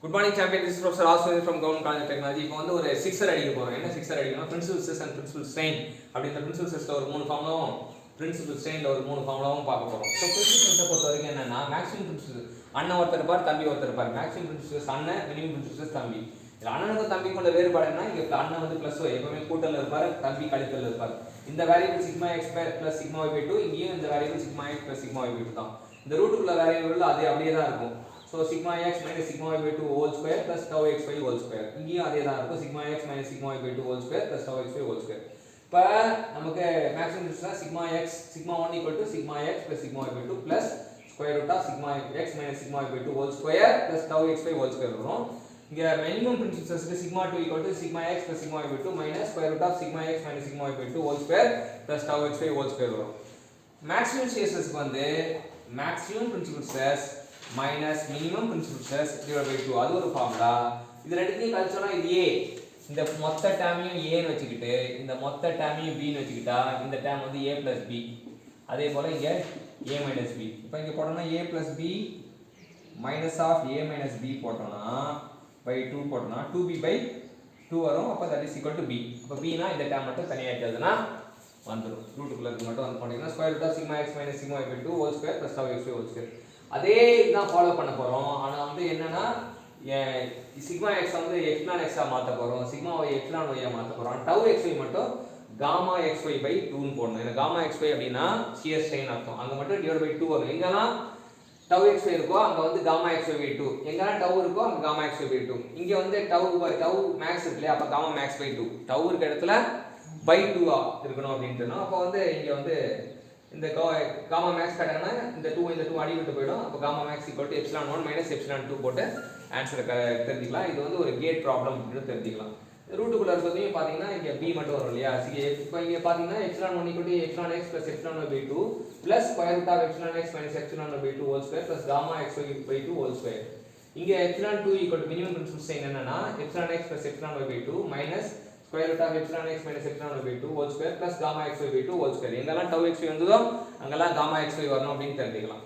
Good morning, champion. This is Professor Aswin from Government College of Technology. இப்போ வந்து ஒரு sixer அடிக்க போறோம். என்ன சிக்ஸர் அடிக்கணும்? Principal stress and principal strain. அப்படி இந்த பிரின்சிபல் ஸ்ட்ரெஸ்ல ஒரு மூணு ஃபார்முலாவும் பிரின்சிபல் ஸ்ட்ரெயின்ல ஒரு மூணு ஃபார்முலாவும் பார்க்க போறோம். ஸோ பிரின்சிபல் ஸ்ட்ரெஸ் பொறுத்த வரைக்கும் என்னன்னா மேக்ஸிமம் பிரின்சிபல் அண்ணன் ஒருத்தர் இருப்பார், தம்பி ஒருத்தர் இருப்பார். மேக்ஸிமம் பிரின்சிபல் அண்ணன், மினிமம் பிரின்சிபல் தம்பி. இதில் அண்ணனுக்கும் தம்பி கொண்ட வேறுபாடு என்ன? இங்கே அண்ணன் வந்து பிளஸ் ஒய் எப்பவுமே கூட்டல் இருப்பார், தம்பி கழித்தல் இருப்பார். இந்த variable sigma X plus sigma Y by 2, இங்கேயும் இந்த variable sigma X plus sigma Y by 2 தான். இந்த ரூட்டுக்குள்ள வேரியபிள் அது அப்படியே தான் இருக்கும். So sigma x minus sigma y by 2 whole square plus tau xy whole square. இங்கேயும் அதே தான் இருக்கும். sigma x minus sigma y by 2 whole square plus tau xy whole square. இப்போ நமக்கு maximum distance sigma x sigma 1 equal to sigma x plus sigma y by 2 plus square root of sigma x minus sigma y by 2 whole square plus tau xy whole square வரும். இங்க minimum பிரின்சிபல்ஸ்க்கு sigma 2 equal to sigma x plus sigma y by 2 minus square root of sigma x minus sigma y by 2 whole square plus tau xy whole square வரும். Maximum ஸ்ட்ரெஸ்க்கு வந்து maximum principal stress minus minimum principal stress divided by 2 அது ஒரு formula. இது ரெண்டுத்தையும் கழிச்சோம்னா இது a. இந்த மொத்த டேர்மையும் a ன்னு வச்சுக்கிட்டு இந்த மொத்த டேர்மையும் b ன்னு வச்சுக்கிட்டா இந்த டேர்ம் வந்து a plus b. அதே போல இங்க a minus b. இப்போ இங்க போட்டோம்னா a plus b minus of a minus b போட்டோம்னா by 2 போட்டோம்னா 2b by 2 வரும். அப்ப that is equal to b. அப்ப b னா இந்த டேர்ம் மட்டும் தனியா எடுத்ததுனா வந்துரும். ரூட்டுக்குள்ள இருக்கு மட்டும் வந்து போட்டீங்கன்னா square root of sigma x minus sigma y by 2 whole square plus tau xy whole square. அதே இதுதான் ஃபாலோ பண்ண போறோம். ஆனா வந்து என்னன்னா சிக்மா x வந்து எப்சிலான் x ஆ மாத்த போறோம், சிக்மா y எப்சிலான் y ஆ மாத்த போறோம். tau xy மட்டும் காமா xy by 2 ன்னு போடணும். இந்த காமா xy அப்படினா shear strain அர்த்தம். அங்க மட்டும் divided by 2 வரும். எங்கலாம் tau xy இருக்கோ அங்க வந்து காமா xy by 2, எங்கலாம் tau இருக்கோ அங்க காமா xy by 2. இங்க வந்து tau max இருக்குல, அப்ப காமா max by 2. tau இருக்க இடத்துல by 2 ஆ இருக்கணும் அப்படின்றோம். அப்ப வந்து இங்க வந்து இந்த காமா மேக்ஸ் கேட்டாங்கன்னா இந்த 2 அடி விட்டு போய்டும். அப்ப gamma max equal to epsilon 1 minus epsilon 2 போட்டு ஆன்சர் தெரிஞ்சுக்கலாம். இது வந்து ஒரு கேட் ப்ராப்ளம் அப்படின்னு தெரிஞ்சுக்கலாம். ரூட்டுக்குள்ள இருக்கிறதையும் பாத்தீங்கன்னா இங்க b மட்டும் வரும் இல்லையா? இப்போ இங்க பாத்தீங்கன்னா epsilon 1 equal to epsilon x plus epsilon y by 2 plus square root of epsilon x minus epsilon y by 2 whole square plus gamma xy by 2 whole square. இங்க epsilon 2 equal to minimum principal strain என்னன்னா epsilon x plus epsilon y by 2 minus square root of epsilon x minus epsilon y by 2 whole square plus gamma xy by 2 whole square. எங்கெல்லாம் tau xy வந்ததோ அங்கெல்லாம் gamma xy வரணும் அப்படினு தெரிஞ்சுக்கலாம்.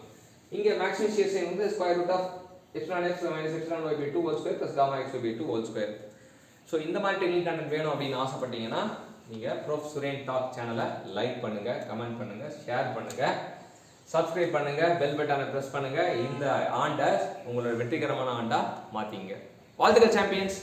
இங்க maximum shear strain வந்து square root of epsilon x minus epsilon y by 2 whole square plus gamma xy by 2 whole square. So இந்த மாதிரி டெக்னிக் கண்டென்ட் வேணும் அப்படினு ஆசைப்பட்டீங்கன்னா நீங்க ப்ரொஃப் சுரேன் டாக் சேனலை லைக் பண்ணுங்க, கமெண்ட் பண்ணுங்க, ஷேர் பண்ணுங்க, சப்ஸ்கிரைப் பண்ணுங்க, பெல் பட்டனை பிரஸ் பண்ணுங்க. இந்த ஆண்டை உங்களோட வெற்றிகரமான ஆண்டா மாத்திங்க. வாழ்த்துக்கள் சாம்பியன்ஸ்.